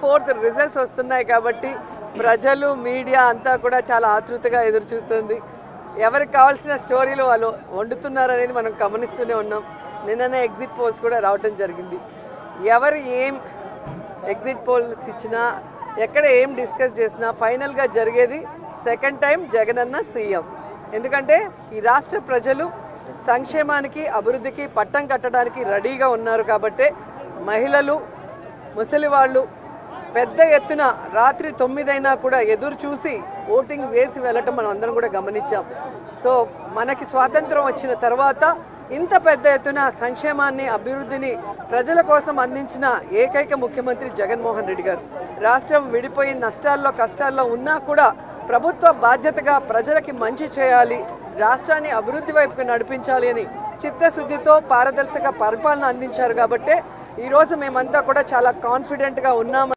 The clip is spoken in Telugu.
4th రిజల్ట్స్ వస్తున్నాయి కాబట్టి ప్రజలు మీడియా అంతా కూడా చాలా ఆతృతగా ఎదురు చూస్తుంది. ఎవరికి కావాల్సిన స్టోరీలు వాళ్ళు వండుతున్నారు అనేది మనం గమనిస్తూనే ఉన్నాం. నిన్ననే ఎగ్జిట్ పోల్స్ కూడా రావటం జరిగింది. ఎవరు ఏం ఎగ్జిట్ పోల్స్ ఇచ్చినా ఎక్కడ ఏం డిస్కస్ చేసినా ఫైనల్గా జరిగేది సెకండ్ టైం జగనన్న సీఎం. ఎందుకంటే ఈ రాష్ట్ర ప్రజలు సంక్షేమానికి అభివృద్ధికి పట్టం కట్టడానికి రెడీగా ఉన్నారు కాబట్టే మహిళలు ముసలి వాళ్ళు పెద్ద ఎత్తున రాత్రి 9 అయినా కూడా ఎదురు చూసి ఓటింగ్ వేసి వెళ్ళటం మనం అందరం కూడా గమనించాం. సో మనకి స్వాతంత్రం వచ్చిన తర్వాత ఇంత పెద్ద ఎత్తున సంక్షేమాన్ని అభివృద్ధిని ప్రజల కోసం అందించిన ఏకైక ముఖ్యమంత్రి జగన్మోహన్ రెడ్డి గారు. రాష్ట్రం విడిపోయి నష్టాల్లో కష్టాల్లో ఉన్నా కూడా ప్రభుత్వ బాధ్యతగా ప్రజలకి మంచి చేయాలి, రాష్ట్రాన్ని అభివృద్ధి వైపుకు నడిపించాలి అని చిత్తశుద్ధితో పారదర్శక పరిపాలన అందించారు. కాబట్టే ఈరోజు మేమంతా కూడా చాలా కాన్ఫిడెంట్గా ఉన్నాం.